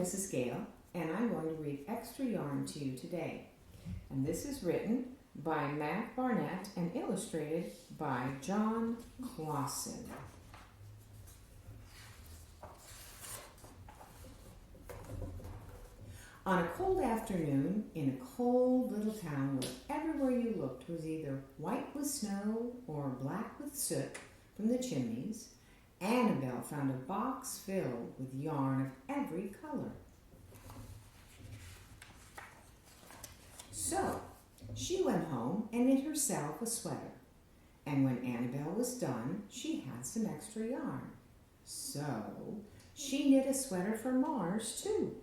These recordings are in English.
Mrs. Gale, and I'm going to read Extra Yarn to you today. And this is written by Matt Barnett and illustrated by John Clausen. On a cold afternoon in a cold little town where everywhere you looked was either white with snow or black with soot from the chimneys, Annabelle found a box filled with yarn of every color. So she went home and knit herself a sweater. And when Annabelle was done, she had some extra yarn. So she knit a sweater for Mars too.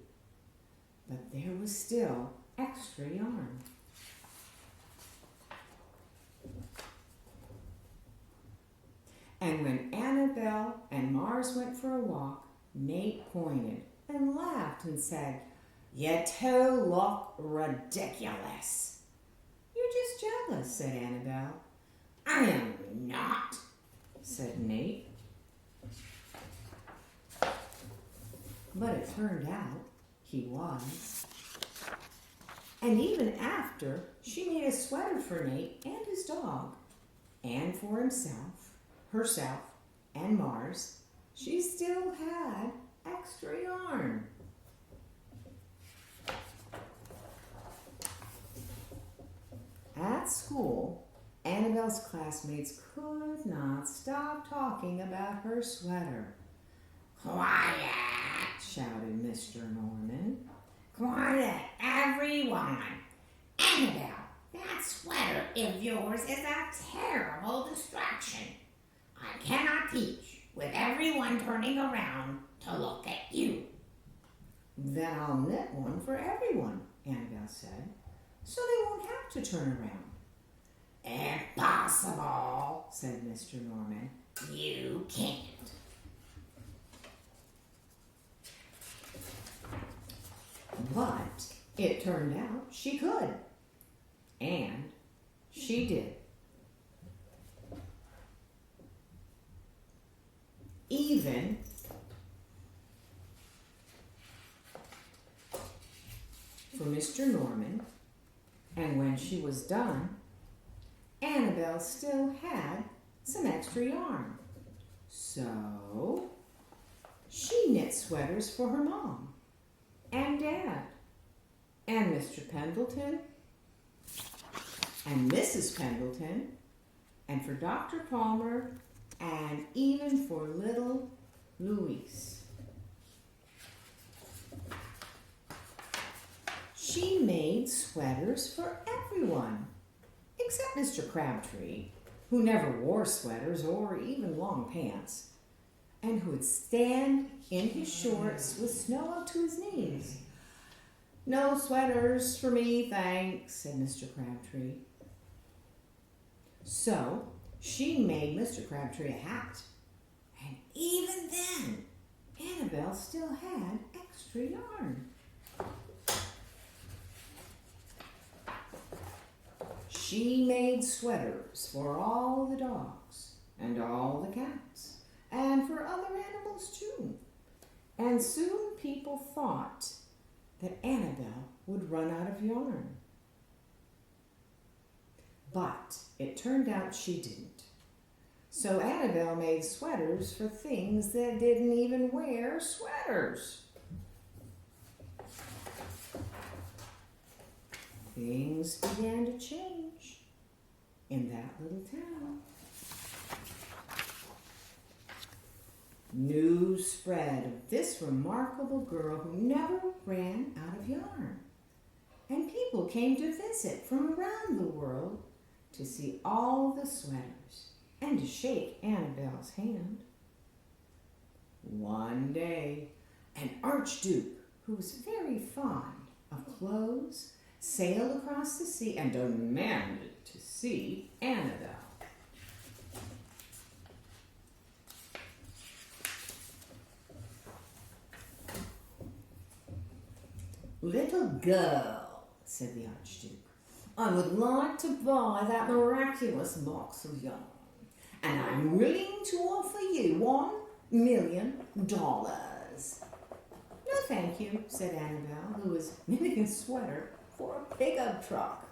But there was still extra yarn. And when Annabelle and Mars went for a walk, Nate pointed and laughed and said, "You two look ridiculous." "You're just jealous," said Annabelle. "I am not," said Nate. But it turned out he was. And even after she made a sweater for Nate and his dog, and for herself, and Mars, she still had extra yarn. At school, Annabelle's classmates could not stop talking about her sweater. "Quiet!" shouted Mr. Norman. "Quiet, everyone! Annabelle, that sweater of yours is a terrible distraction. I cannot teach with everyone turning around to look at you." "Then I'll knit one for everyone," Annabelle said, "so they won't have to turn around." "Impossible," said Mr. Norman. "You can't." But it turned out she could. And she did. Even for Mr. Norman, and when she was done, Annabelle still had some extra yarn. So she knit sweaters for her mom and Dad and Mr. Pendleton and Mrs. Pendleton and for Dr. Palmer and even for little Louise. She made sweaters for everyone except Mr. Crabtree, who never wore sweaters or even long pants, and who would stand in his shorts with snow up to his knees. "No sweaters for me, thanks," said Mr. Crabtree. So she made Mr. Crabtree a hat. And even then, Annabelle still had extra yarn. She made sweaters for all the dogs and all the cats and for other animals too. And soon people thought that Annabelle would run out of yarn. But it turned out she didn't. So Annabelle made sweaters for things that didn't even wear sweaters. Things began to change in that little town. News spread of this remarkable girl who never ran out of yarn. And people came to visit from around the world to see all the sweaters and to shake Annabelle's hand. One day, an archduke who was very fond of clothes sailed across the sea and demanded to see Annabelle. "Little girl," said the archduke, "I would like to buy that miraculous box of yarn, and I'm willing to offer you $1 million. "No thank you, said Annabelle, who was knitting a sweater for a pickup truck.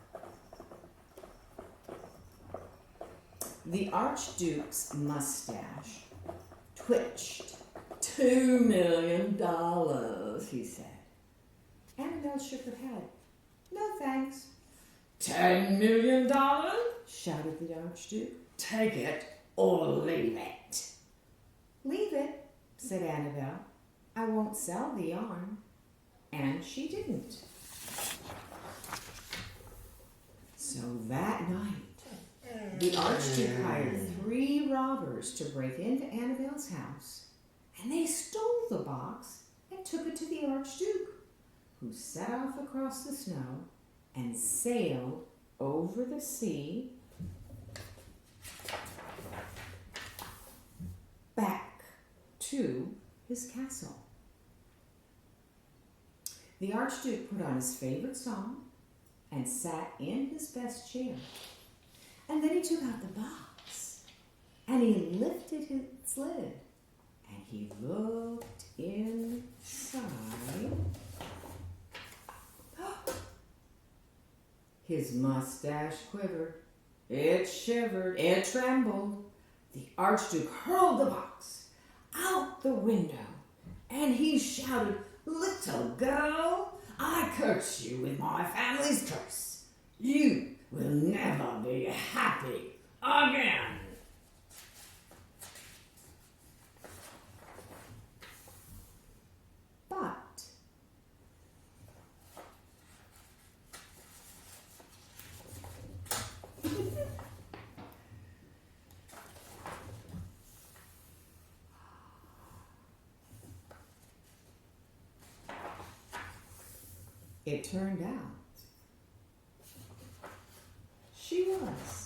The Archduke's mustache twitched. $2 million, he said. Annabelle shook her head. No thanks. $10 million? Shouted the Archduke. Take it or leave it. Leave it, said Annabelle. I won't sell the yarn. And she didn't. So that night, the Archduke hired 3 robbers to break into Annabelle's house, and they stole the box and took it to the Archduke, who set off across the snow and sailed over the sea back to his castle. The Archduke put on his favorite song and sat in his best chair. And then he took out the box and he lifted its lid and he looked inside. His mustache quivered. It shivered. It trembled. The Archduke hurled the box out the window and he shouted, "Little girl, I curse you with my family's curse. You will never be happy again." But it turned out she was.